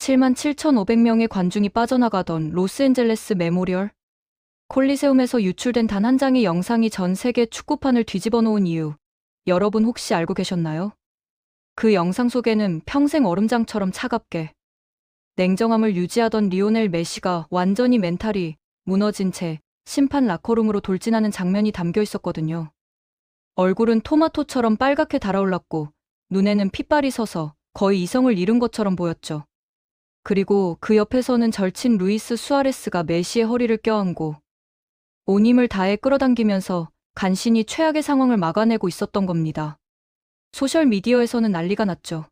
77,500명의 관중이 빠져나가던 로스앤젤레스 메모리얼 콜리세움에서 유출된 단 한 장의 영상이 전 세계 축구판을 뒤집어 놓은 이유, 여러분 혹시 알고 계셨나요? 그 영상 속에는 평생 얼음장처럼 차갑게 냉정함을 유지하던 리오넬 메시가 완전히 멘탈이 무너진 채 심판 라커룸으로 돌진하는 장면이 담겨 있었거든요. 얼굴은 토마토처럼 빨갛게 달아올랐고 눈에는 핏발이 서서 거의 이성을 잃은 것처럼 보였죠. 그리고 그 옆에서는 절친 루이스 수아레스가 메시의 허리를 껴안고 온 힘을 다해 끌어당기면서 간신히 최악의 상황을 막아내고 있었던 겁니다. 소셜미디어에서는 난리가 났죠.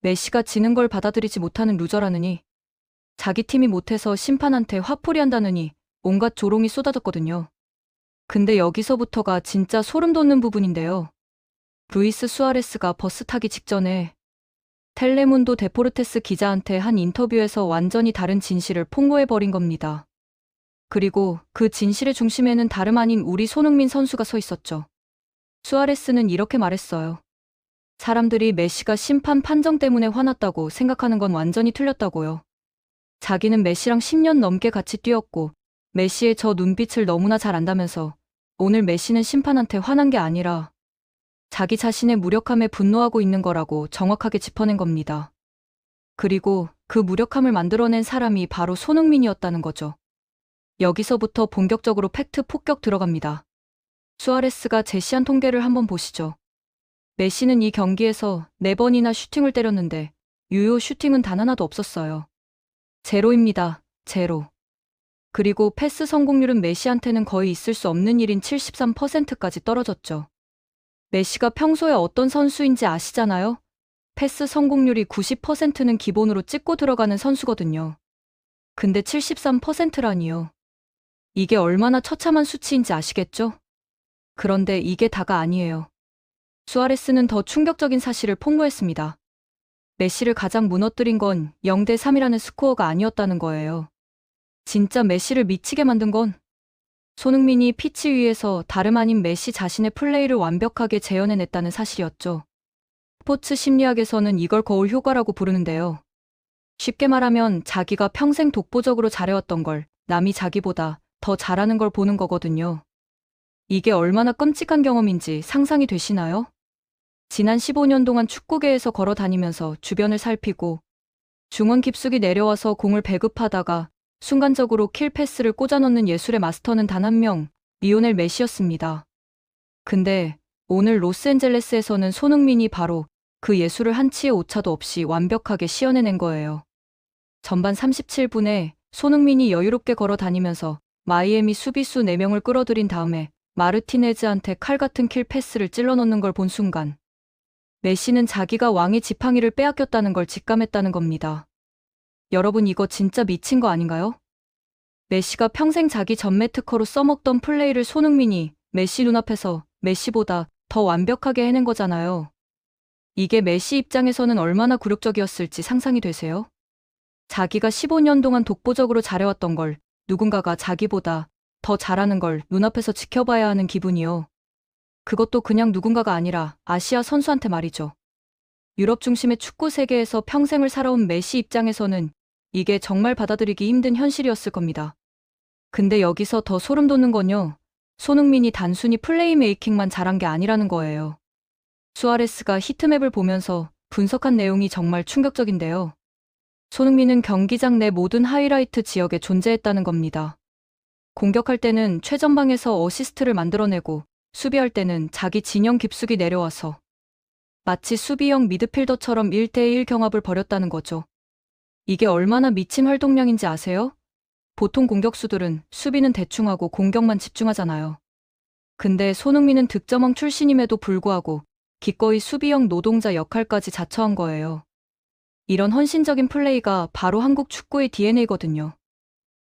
메시가 지는 걸 받아들이지 못하는 루저라느니, 자기 팀이 못해서 심판한테 화풀이한다느니 온갖 조롱이 쏟아졌거든요. 근데 여기서부터가 진짜 소름 돋는 부분인데요. 루이스 수아레스가 버스 타기 직전에 텔레문도 데포르테스 기자한테 한 인터뷰에서 완전히 다른 진실을 폭로해버린 겁니다. 그리고 그 진실의 중심에는 다름 아닌 우리 손흥민 선수가 서 있었죠. 수아레스는 이렇게 말했어요. 사람들이 메시가 심판 판정 때문에 화났다고 생각하는 건 완전히 틀렸다고요. 자기는 메시랑 10년 넘게 같이 뛰었고 메시의 저 눈빛을 너무나 잘 안다면서 오늘 메시는 심판한테 화난 게 아니라 자기 자신의 무력함에 분노하고 있는 거라고 정확하게 짚어낸 겁니다. 그리고 그 무력함을 만들어낸 사람이 바로 손흥민이었다는 거죠. 여기서부터 본격적으로 팩트 폭격 들어갑니다. 수아레스가 제시한 통계를 한번 보시죠. 메시는 이 경기에서 4번이나 슈팅을 때렸는데 유효 슈팅은 단 하나도 없었어요. 제로입니다. 제로. 그리고 패스 성공률은 메시한테는 거의 있을 수 없는 일인 73%까지 떨어졌죠. 메시가 평소에 어떤 선수인지 아시잖아요? 패스 성공률이 90%는 기본으로 찍고 들어가는 선수거든요. 근데 73%라니요. 이게 얼마나 처참한 수치인지 아시겠죠? 그런데 이게 다가 아니에요. 수아레스는 더 충격적인 사실을 폭로했습니다. 메시를 가장 무너뜨린 건 0대 3이라는 스코어가 아니었다는 거예요. 진짜 메시를 미치게 만든 건 손흥민이 피치 위에서 다름 아닌 메시 자신의 플레이를 완벽하게 재현해냈다는 사실이었죠. 스포츠 심리학에서는 이걸 거울 효과라고 부르는데요. 쉽게 말하면 자기가 평생 독보적으로 잘해왔던 걸 남이 자기보다 더 잘하는 걸 보는 거거든요. 이게 얼마나 끔찍한 경험인지 상상이 되시나요? 지난 15년 동안 축구계에서 걸어 다니면서 주변을 살피고 중원 깊숙이 내려와서 공을 배급하다가 순간적으로 킬 패스를 꽂아 넣는 예술의 마스터는 단 한 명, 리오넬 메시였습니다. 근데 오늘 로스앤젤레스에서는 손흥민이 바로 그 예술을 한치의 오차도 없이 완벽하게 시연해낸 거예요. 전반 37분에 손흥민이 여유롭게 걸어 다니면서 마이애미 수비수 4명을 끌어들인 다음에 마르티네즈한테 칼 같은 킬 패스를 찔러 넣는 걸 본 순간 메시는 자기가 왕의 지팡이를 빼앗겼다는 걸 직감했다는 겁니다. 여러분 이거 진짜 미친 거 아닌가요? 메시가 평생 자기 전매 특허로 써먹던 플레이를 손흥민이 메시 눈앞에서 메시보다 더 완벽하게 해낸 거잖아요. 이게 메시 입장에서는 얼마나 굴욕적이었을지 상상이 되세요? 자기가 15년 동안 독보적으로 잘해왔던 걸 누군가가 자기보다 더 잘하는 걸 눈앞에서 지켜봐야 하는 기분이요. 그것도 그냥 누군가가 아니라 아시아 선수한테 말이죠. 유럽 중심의 축구 세계에서 평생을 살아온 메시 입장에서는 이게 정말 받아들이기 힘든 현실이었을 겁니다. 근데 여기서 더 소름 돋는 건요. 손흥민이 단순히 플레이메이킹만 잘한 게 아니라는 거예요. 수아레스가 히트맵을 보면서 분석한 내용이 정말 충격적인데요. 손흥민은 경기장 내 모든 하이라이트 지역에 존재했다는 겁니다. 공격할 때는 최전방에서 어시스트를 만들어내고 수비할 때는 자기 진영 깊숙이 내려와서 마치 수비형 미드필더처럼 1대1 경합을 벌였다는 거죠. 이게 얼마나 미친 활동량인지 아세요? 보통 공격수들은 수비는 대충 하고 공격만 집중하잖아요. 근데 손흥민은 득점왕 출신임에도 불구하고 기꺼이 수비형 노동자 역할까지 자처한 거예요. 이런 헌신적인 플레이가 바로 한국 축구의 DNA거든요.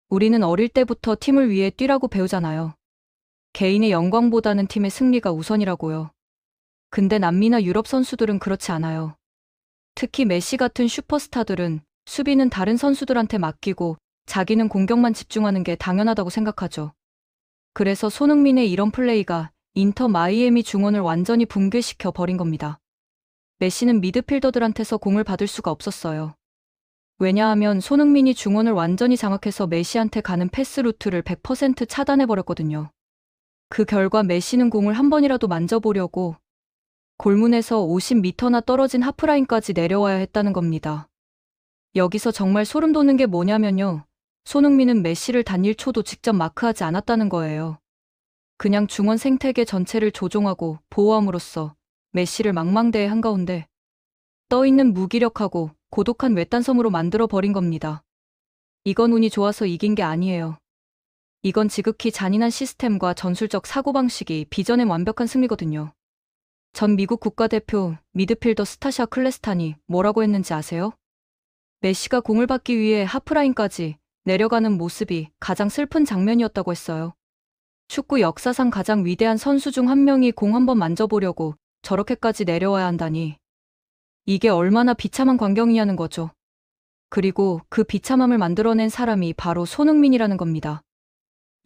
우리는 어릴 때부터 팀을 위해 뛰라고 배우잖아요. 개인의 영광보다는 팀의 승리가 우선이라고요. 근데 남미나 유럽 선수들은 그렇지 않아요. 특히 메시 같은 슈퍼스타들은 수비는 다른 선수들한테 맡기고 자기는 공격만 집중하는 게 당연하다고 생각하죠. 그래서 손흥민의 이런 플레이가 인터 마이애미 중원을 완전히 붕괴시켜 버린 겁니다. 메시는 미드필더들한테서 공을 받을 수가 없었어요. 왜냐하면 손흥민이 중원을 완전히 장악해서 메시한테 가는 패스 루트를 100% 차단해버렸거든요. 그 결과 메시는 공을 한 번이라도 만져보려고 골문에서 50m나 떨어진 하프라인까지 내려와야 했다는 겁니다. 여기서 정말 소름 돋는 게 뭐냐면요. 손흥민은 메시를 단 1초도 직접 마크하지 않았다는 거예요. 그냥 중원 생태계 전체를 조종하고 보호함으로써 메시를 망망대해 한가운데 떠있는 무기력하고 고독한 외딴섬으로 만들어버린 겁니다. 이건 운이 좋아서 이긴 게 아니에요. 이건 지극히 잔인한 시스템과 전술적 사고방식이 빚어낸 완벽한 승리거든요. 전 미국 국가대표 미드필더 스타샤 클레스탄이 뭐라고 했는지 아세요? 메시가 공을 받기 위해 하프라인까지 내려가는 모습이 가장 슬픈 장면이었다고 했어요. 축구 역사상 가장 위대한 선수 중 한 명이 공 한번 만져보려고 저렇게까지 내려와야 한다니. 이게 얼마나 비참한 광경이냐는 거죠. 그리고 그 비참함을 만들어낸 사람이 바로 손흥민이라는 겁니다.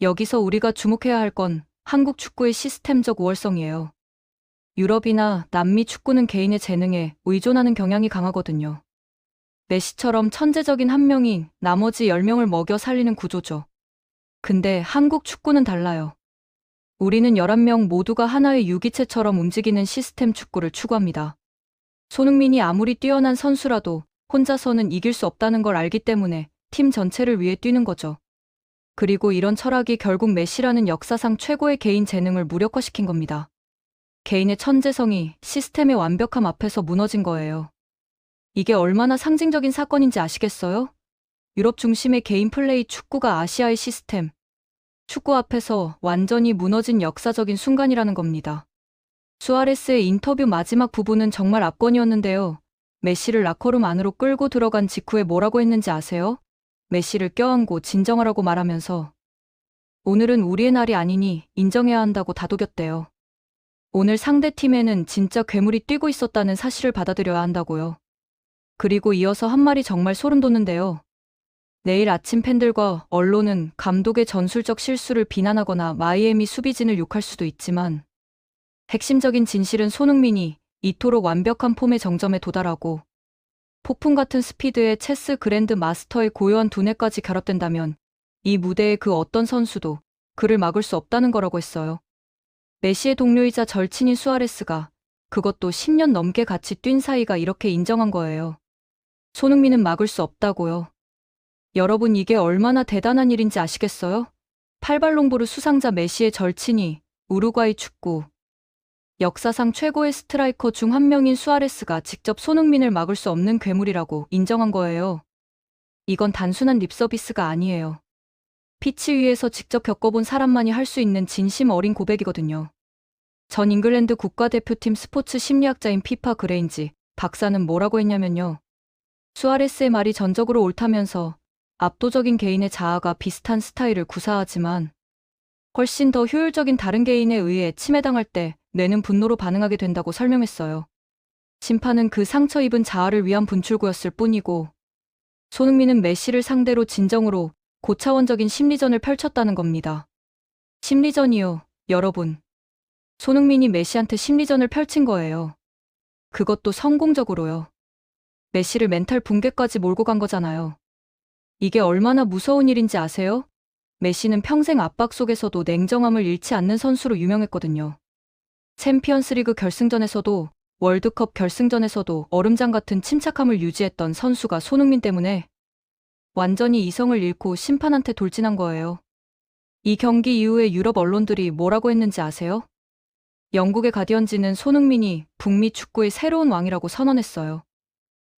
여기서 우리가 주목해야 할 건 한국 축구의 시스템적 우월성이에요. 유럽이나 남미 축구는 개인의 재능에 의존하는 경향이 강하거든요. 메시처럼 천재적인 한 명이 나머지 10명을 먹여 살리는 구조죠. 근데 한국 축구는 달라요. 우리는 11명 모두가 하나의 유기체처럼 움직이는 시스템 축구를 추구합니다. 손흥민이 아무리 뛰어난 선수라도 혼자서는 이길 수 없다는 걸 알기 때문에 팀 전체를 위해 뛰는 거죠. 그리고 이런 철학이 결국 메시라는 역사상 최고의 개인 재능을 무력화시킨 겁니다. 개인의 천재성이 시스템의 완벽함 앞에서 무너진 거예요. 이게 얼마나 상징적인 사건인지 아시겠어요? 유럽 중심의 개인 플레이 축구가 아시아의 시스템, 축구 앞에서 완전히 무너진 역사적인 순간이라는 겁니다. 수아레스의 인터뷰 마지막 부분은 정말 압권이었는데요. 메시를 라커룸 안으로 끌고 들어간 직후에 뭐라고 했는지 아세요? 메시를 껴안고 진정하라고 말하면서 오늘은 우리의 날이 아니니 인정해야 한다고 다독였대요. 오늘 상대팀에는 진짜 괴물이 뛰고 있었다는 사실을 받아들여야 한다고요. 그리고 이어서 한 말이 정말 소름 돋는데요. 내일 아침 팬들과 언론은 감독의 전술적 실수를 비난하거나 마이애미 수비진을 욕할 수도 있지만 핵심적인 진실은 손흥민이 이토록 완벽한 폼의 정점에 도달하고 폭풍 같은 스피드의 체스 그랜드 마스터의 고요한 두뇌까지 결합된다면 이 무대의 그 어떤 선수도 그를 막을 수 없다는 거라고 했어요. 메시의 동료이자 절친인 수아레스가 그것도 10년 넘게 같이 뛴 사이가 이렇게 인정한 거예요. 손흥민은 막을 수 없다고요. 여러분 이게 얼마나 대단한 일인지 아시겠어요? 8발롱도르 수상자 메시의 절친이 우루과이 축구 역사상 최고의 스트라이커 중 한 명인 수아레스가 직접 손흥민을 막을 수 없는 괴물이라고 인정한 거예요. 이건 단순한 립서비스가 아니에요. 피치 위에서 직접 겪어본 사람만이 할 수 있는 진심 어린 고백이거든요. 전 잉글랜드 국가대표팀 스포츠 심리학자인 피파 그레인지 박사는 뭐라고 했냐면요. 수아레스의 말이 전적으로 옳다면서 압도적인 개인의 자아가 비슷한 스타일을 구사하지만 훨씬 더 효율적인 다른 개인에 의해 침해당할 때 뇌는 분노로 반응하게 된다고 설명했어요. 심판은 그 상처 입은 자아를 위한 분출구였을 뿐이고 손흥민은 메시를 상대로 진정으로 고차원적인 심리전을 펼쳤다는 겁니다. 심리전이요, 여러분. 손흥민이 메시한테 심리전을 펼친 거예요. 그것도 성공적으로요. 메시를 멘탈 붕괴까지 몰고 간 거잖아요. 이게 얼마나 무서운 일인지 아세요? 메시는 평생 압박 속에서도 냉정함을 잃지 않는 선수로 유명했거든요. 챔피언스리그 결승전에서도 월드컵 결승전에서도 얼음장 같은 침착함을 유지했던 선수가 손흥민 때문에 완전히 이성을 잃고 심판한테 돌진한 거예요. 이 경기 이후에 유럽 언론들이 뭐라고 했는지 아세요? 영국의 가디언지는 손흥민이 북미 축구의 새로운 왕이라고 선언했어요.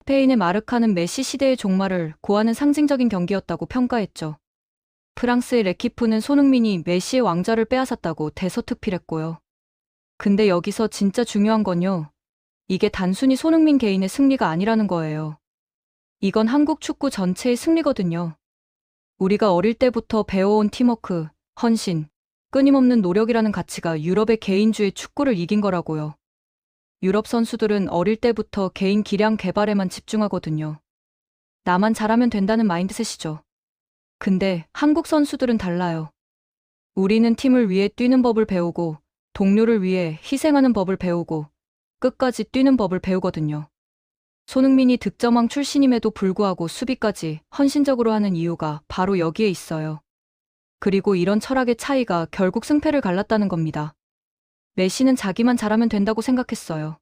스페인의 마르카는 메시 시대의 종말을 고하는 상징적인 경기였다고 평가했죠. 프랑스의 레키프는 손흥민이 메시의 왕좌를 빼앗았다고 대서특필했고요. 근데 여기서 진짜 중요한 건요. 이게 단순히 손흥민 개인의 승리가 아니라는 거예요. 이건 한국 축구 전체의 승리거든요. 우리가 어릴 때부터 배워온 팀워크, 헌신, 끊임없는 노력이라는 가치가 유럽의 개인주의 축구를 이긴 거라고요. 유럽 선수들은 어릴 때부터 개인 기량 개발에만 집중하거든요. 나만 잘하면 된다는 마인드셋이죠. 근데 한국 선수들은 달라요. 우리는 팀을 위해 뛰는 법을 배우고 동료를 위해 희생하는 법을 배우고 끝까지 뛰는 법을 배우거든요. 손흥민이 득점왕 출신임에도 불구하고 수비까지 헌신적으로 하는 이유가 바로 여기에 있어요. 그리고 이런 철학의 차이가 결국 승패를 갈랐다는 겁니다. 메시는 자기만 잘하면 된다고 생각했어요.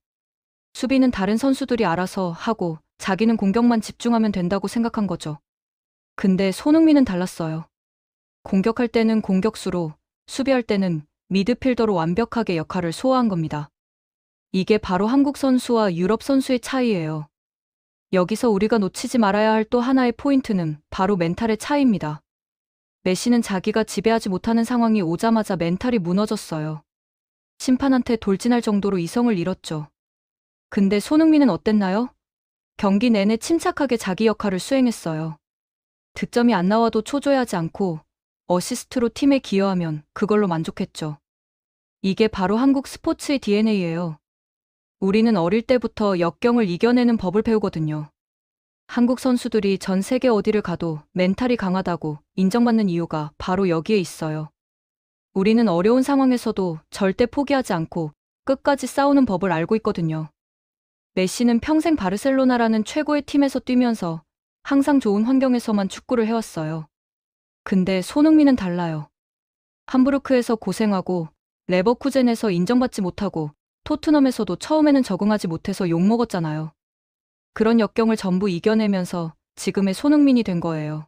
수비는 다른 선수들이 알아서 하고 자기는 공격만 집중하면 된다고 생각한 거죠. 근데 손흥민은 달랐어요. 공격할 때는 공격수로, 수비할 때는 미드필더로 완벽하게 역할을 소화한 겁니다. 이게 바로 한국 선수와 유럽 선수의 차이예요. 여기서 우리가 놓치지 말아야 할 또 하나의 포인트는 바로 멘탈의 차이입니다. 메시는 자기가 지배하지 못하는 상황이 오자마자 멘탈이 무너졌어요. 심판한테 돌진할 정도로 이성을 잃었죠. 근데 손흥민은 어땠나요? 경기 내내 침착하게 자기 역할을 수행했어요. 득점이 안 나와도 초조해하지 않고 어시스트로 팀에 기여하면 그걸로 만족했죠. 이게 바로 한국 스포츠의 DNA예요. 우리는 어릴 때부터 역경을 이겨내는 법을 배우거든요. 한국 선수들이 전 세계 어디를 가도 멘탈이 강하다고 인정받는 이유가 바로 여기에 있어요. 우리는 어려운 상황에서도 절대 포기하지 않고 끝까지 싸우는 법을 알고 있거든요. 메시는 평생 바르셀로나라는 최고의 팀에서 뛰면서 항상 좋은 환경에서만 축구를 해왔어요. 근데 손흥민은 달라요. 함부르크에서 고생하고 레버쿠젠에서 인정받지 못하고 토트넘에서도 처음에는 적응하지 못해서 욕먹었잖아요. 그런 역경을 전부 이겨내면서 지금의 손흥민이 된 거예요.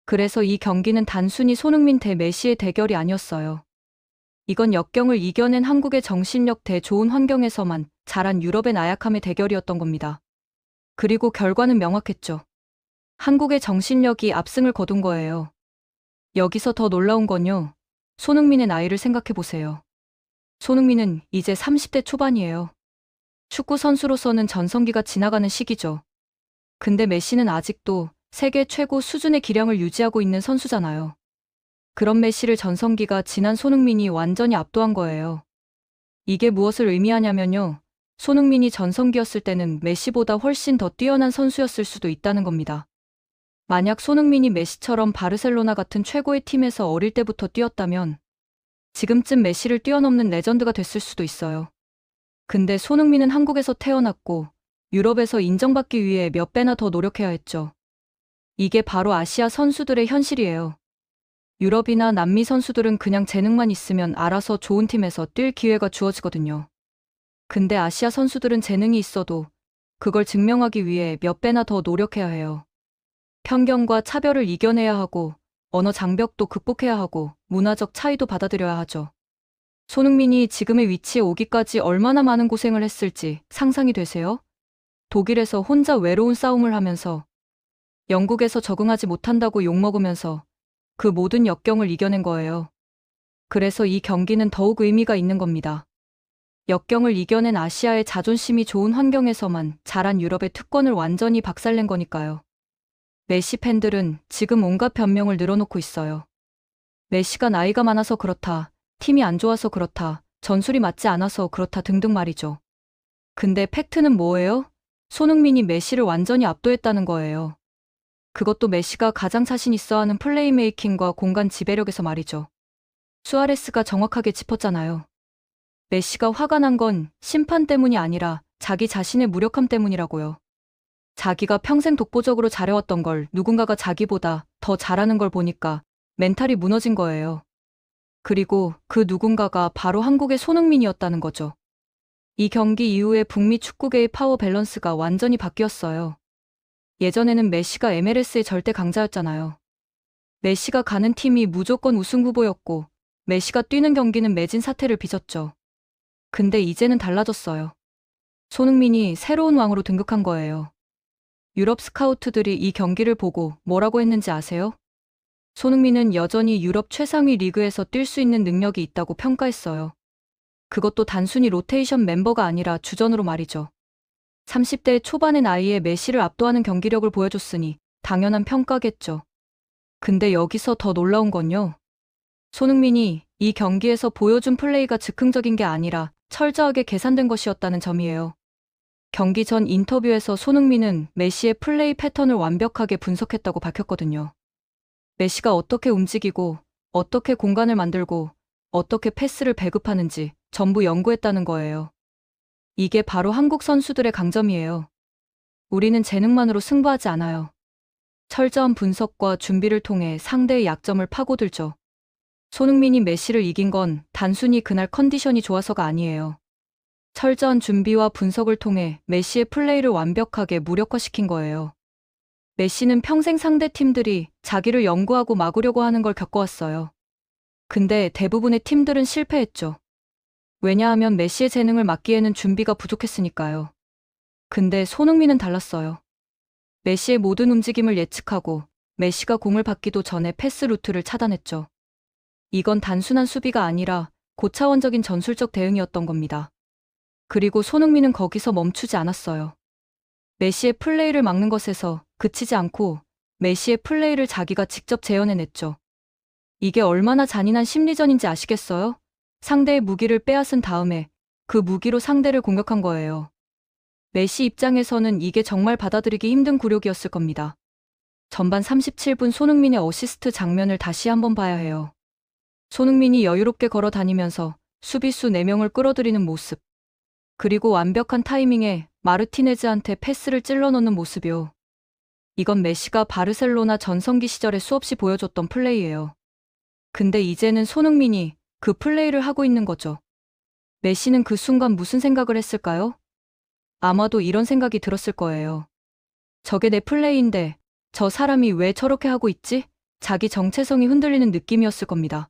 그래서 이 경기는 단순히 손흥민 대 메시의 대결이 아니었어요. 이건 역경을 이겨낸 한국의 정신력 대 좋은 환경에서만 자란 유럽의 나약함의 대결이었던 겁니다. 그리고 결과는 명확했죠. 한국의 정신력이 압승을 거둔 거예요. 여기서 더 놀라운 건요. 손흥민의 나이를 생각해 보세요. 손흥민은 이제 30대 초반이에요. 축구 선수로서는 전성기가 지나가는 시기죠. 근데 메시는 아직도 세계 최고 수준의 기량을 유지하고 있는 선수잖아요. 그런 메시를 전성기가 지난 손흥민이 완전히 압도한 거예요. 이게 무엇을 의미하냐면요. 손흥민이 전성기였을 때는 메시보다 훨씬 더 뛰어난 선수였을 수도 있다는 겁니다. 만약 손흥민이 메시처럼 바르셀로나 같은 최고의 팀에서 어릴 때부터 뛰었다면 지금쯤 메시를 뛰어넘는 레전드가 됐을 수도 있어요. 근데 손흥민은 한국에서 태어났고 유럽에서 인정받기 위해 몇 배나 더 노력해야 했죠. 이게 바로 아시아 선수들의 현실이에요. 유럽이나 남미 선수들은 그냥 재능만 있으면 알아서 좋은 팀에서 뛸 기회가 주어지거든요. 근데 아시아 선수들은 재능이 있어도 그걸 증명하기 위해 몇 배나 더 노력해야 해요. 편견과 차별을 이겨내야 하고 언어 장벽도 극복해야 하고 문화적 차이도 받아들여야 하죠. 손흥민이 지금의 위치에 오기까지 얼마나 많은 고생을 했을지 상상이 되세요? 독일에서 혼자 외로운 싸움을 하면서 영국에서 적응하지 못한다고 욕먹으면서 그 모든 역경을 이겨낸 거예요. 그래서 이 경기는 더욱 의미가 있는 겁니다. 역경을 이겨낸 아시아의 자존심이 좋은 환경에서만 자란 유럽의 특권을 완전히 박살낸 거니까요. 메시 팬들은 지금 온갖 변명을 늘어놓고 있어요. 메시가 나이가 많아서 그렇다, 팀이 안 좋아서 그렇다, 전술이 맞지 않아서 그렇다 등등 말이죠. 근데 팩트는 뭐예요? 손흥민이 메시를 완전히 압도했다는 거예요. 그것도 메시가 가장 자신 있어 하는 플레이메이킹과 공간 지배력에서 말이죠. 수아레스가 정확하게 짚었잖아요. 메시가 화가 난 건 심판 때문이 아니라 자기 자신의 무력함 때문이라고요. 자기가 평생 독보적으로 잘해왔던 걸 누군가가 자기보다 더 잘하는 걸 보니까 멘탈이 무너진 거예요. 그리고 그 누군가가 바로 한국의 손흥민이었다는 거죠. 이 경기 이후에 북미 축구계의 파워 밸런스가 완전히 바뀌었어요. 예전에는 메시가 MLS의 절대 강자였잖아요. 메시가 가는 팀이 무조건 우승 후보였고 메시가 뛰는 경기는 매진 사태를 빚었죠. 근데 이제는 달라졌어요. 손흥민이 새로운 왕으로 등극한 거예요. 유럽 스카우트들이 이 경기를 보고 뭐라고 했는지 아세요? 손흥민은 여전히 유럽 최상위 리그에서 뛸 수 있는 능력이 있다고 평가했어요. 그것도 단순히 로테이션 멤버가 아니라 주전으로 말이죠. 30대 초반의 나이에 메시를 압도하는 경기력을 보여줬으니 당연한 평가겠죠. 근데 여기서 더 놀라운 건요. 손흥민이 이 경기에서 보여준 플레이가 즉흥적인 게 아니라 철저하게 계산된 것이었다는 점이에요. 경기 전 인터뷰에서 손흥민은 메시의 플레이 패턴을 완벽하게 분석했다고 밝혔거든요. 메시가 어떻게 움직이고, 어떻게 공간을 만들고, 어떻게 패스를 배급하는지 전부 연구했다는 거예요. 이게 바로 한국 선수들의 강점이에요. 우리는 재능만으로 승부하지 않아요. 철저한 분석과 준비를 통해 상대의 약점을 파고들죠. 손흥민이 메시를 이긴 건 단순히 그날 컨디션이 좋아서가 아니에요. 철저한 준비와 분석을 통해 메시의 플레이를 완벽하게 무력화시킨 거예요. 메시는 평생 상대 팀들이 자기를 연구하고 막으려고 하는 걸 겪어왔어요. 근데 대부분의 팀들은 실패했죠. 왜냐하면 메시의 재능을 막기에는 준비가 부족했으니까요. 근데 손흥민은 달랐어요. 메시의 모든 움직임을 예측하고 메시가 공을 받기도 전에 패스 루트를 차단했죠. 이건 단순한 수비가 아니라 고차원적인 전술적 대응이었던 겁니다. 그리고 손흥민은 거기서 멈추지 않았어요. 메시의 플레이를 막는 것에서 그치지 않고 메시의 플레이를 자기가 직접 재현해냈죠. 이게 얼마나 잔인한 심리전인지 아시겠어요? 상대의 무기를 빼앗은 다음에 그 무기로 상대를 공격한 거예요. 메시 입장에서는 이게 정말 받아들이기 힘든 굴욕이었을 겁니다. 전반 37분 손흥민의 어시스트 장면을 다시 한번 봐야 해요. 손흥민이 여유롭게 걸어 다니면서 수비수 4명을 끌어들이는 모습. 그리고 완벽한 타이밍에 마르티네즈한테 패스를 찔러 넣는 모습이요. 이건 메시가 바르셀로나 전성기 시절에 수없이 보여줬던 플레이예요. 근데 이제는 손흥민이 그 플레이를 하고 있는 거죠. 메시는 그 순간 무슨 생각을 했을까요? 아마도 이런 생각이 들었을 거예요. 저게 내 플레이인데 저 사람이 왜 저렇게 하고 있지? 자기 정체성이 흔들리는 느낌이었을 겁니다.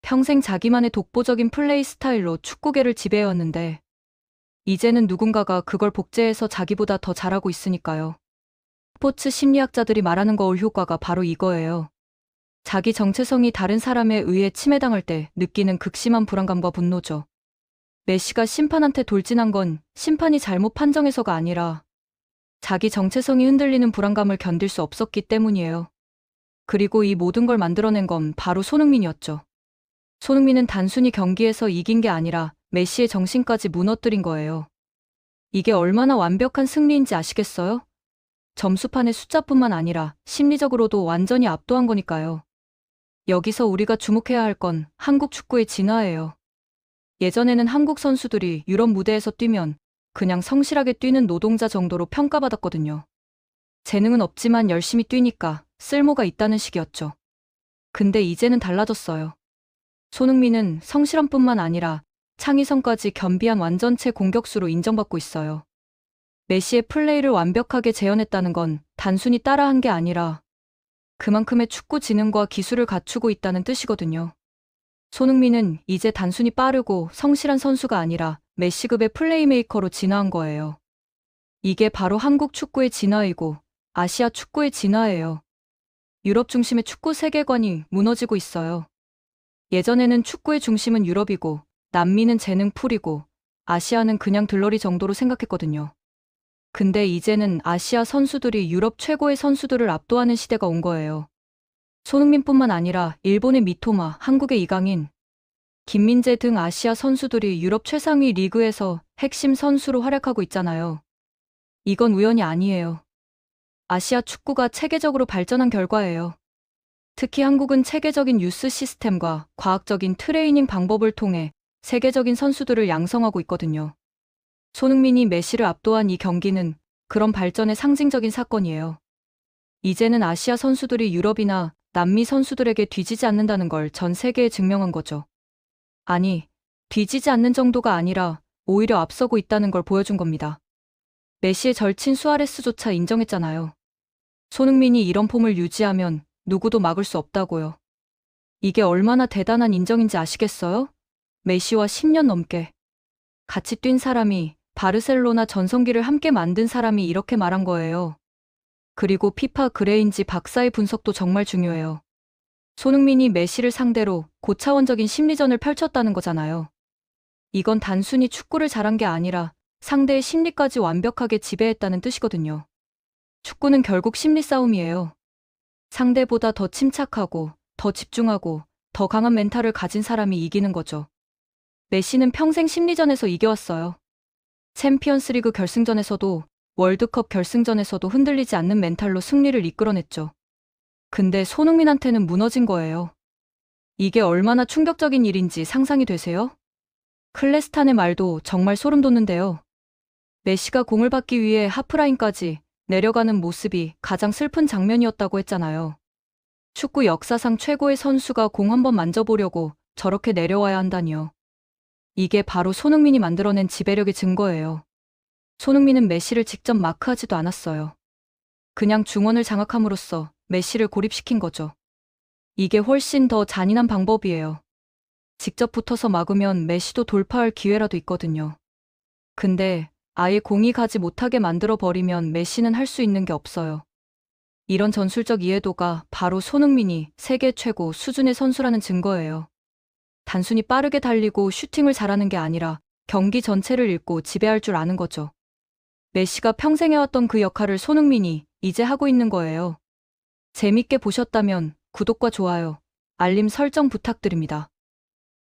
평생 자기만의 독보적인 플레이 스타일로 축구계를 지배해왔는데 이제는 누군가가 그걸 복제해서 자기보다 더 잘하고 있으니까요. 스포츠 심리학자들이 말하는 거울 효과가 바로 이거예요. 자기 정체성이 다른 사람에 의해 침해당할 때 느끼는 극심한 불안감과 분노죠. 메시가 심판한테 돌진한 건 심판이 잘못 판정해서가 아니라 자기 정체성이 흔들리는 불안감을 견딜 수 없었기 때문이에요. 그리고 이 모든 걸 만들어낸 건 바로 손흥민이었죠. 손흥민은 단순히 경기에서 이긴 게 아니라 메시의 정신까지 무너뜨린 거예요. 이게 얼마나 완벽한 승리인지 아시겠어요? 점수판의 숫자뿐만 아니라 심리적으로도 완전히 압도한 거니까요. 여기서 우리가 주목해야 할 건 한국 축구의 진화예요. 예전에는 한국 선수들이 유럽 무대에서 뛰면 그냥 성실하게 뛰는 노동자 정도로 평가받았거든요. 재능은 없지만 열심히 뛰니까 쓸모가 있다는 식이었죠. 근데 이제는 달라졌어요. 손흥민은 성실함뿐만 아니라 창의성까지 겸비한 완전체 공격수로 인정받고 있어요. 메시의 플레이를 완벽하게 재현했다는 건 단순히 따라한 게 아니라 그만큼의 축구 지능과 기술을 갖추고 있다는 뜻이거든요. 손흥민은 이제 단순히 빠르고 성실한 선수가 아니라 메시급의 플레이메이커로 진화한 거예요. 이게 바로 한국 축구의 진화이고 아시아 축구의 진화예요. 유럽 중심의 축구 세계관이 무너지고 있어요. 예전에는 축구의 중심은 유럽이고 남미는 재능 풀이고 아시아는 그냥 들러리 정도로 생각했거든요. 근데 이제는 아시아 선수들이 유럽 최고의 선수들을 압도하는 시대가 온 거예요. 손흥민뿐만 아니라 일본의 미토마, 한국의 이강인, 김민재 등 아시아 선수들이 유럽 최상위 리그에서 핵심 선수로 활약하고 있잖아요. 이건 우연이 아니에요. 아시아 축구가 체계적으로 발전한 결과예요. 특히 한국은 체계적인 유스 시스템과 과학적인 트레이닝 방법을 통해 세계적인 선수들을 양성하고 있거든요. 손흥민이 메시를 압도한 이 경기는 그런 발전의 상징적인 사건이에요. 이제는 아시아 선수들이 유럽이나 남미 선수들에게 뒤지지 않는다는 걸 전 세계에 증명한 거죠. 아니, 뒤지지 않는 정도가 아니라 오히려 앞서고 있다는 걸 보여준 겁니다. 메시의 절친 수아레스조차 인정했잖아요. 손흥민이 이런 폼을 유지하면 누구도 막을 수 없다고요. 이게 얼마나 대단한 인정인지 아시겠어요? 메시와 10년 넘게 같이 뛴 사람이, 바르셀로나 전성기를 함께 만든 사람이 이렇게 말한 거예요. 그리고 피파 그레인지 박사의 분석도 정말 중요해요. 손흥민이 메시를 상대로 고차원적인 심리전을 펼쳤다는 거잖아요. 이건 단순히 축구를 잘한 게 아니라 상대의 심리까지 완벽하게 지배했다는 뜻이거든요. 축구는 결국 심리 싸움이에요. 상대보다 더 침착하고, 더 집중하고, 더 강한 멘탈을 가진 사람이 이기는 거죠. 메시는 평생 심리전에서 이겨왔어요. 챔피언스리그 결승전에서도 월드컵 결승전에서도 흔들리지 않는 멘탈로 승리를 이끌어냈죠. 근데 손흥민한테는 무너진 거예요. 이게 얼마나 충격적인 일인지 상상이 되세요? 클레스탄의 말도 정말 소름 돋는데요. 메시가 공을 받기 위해 하프라인까지 내려가는 모습이 가장 슬픈 장면이었다고 했잖아요. 축구 역사상 최고의 선수가 공 한번 만져보려고 저렇게 내려와야 한다니요. 이게 바로 손흥민이 만들어낸 지배력의 증거예요. 손흥민은 메시를 직접 마크하지도 않았어요. 그냥 중원을 장악함으로써 메시를 고립시킨 거죠. 이게 훨씬 더 잔인한 방법이에요. 직접 붙어서 막으면 메시도 돌파할 기회라도 있거든요. 근데 아예 공이 가지 못하게 만들어 버리면 메시는 할 수 있는 게 없어요. 이런 전술적 이해도가 바로 손흥민이 세계 최고 수준의 선수라는 증거예요. 단순히 빠르게 달리고 슈팅을 잘하는 게 아니라 경기 전체를 읽고 지배할 줄 아는 거죠. 메시가 평생 해왔던 그 역할을 손흥민이 이제 하고 있는 거예요. 재밌게 보셨다면 구독과 좋아요, 알림 설정 부탁드립니다.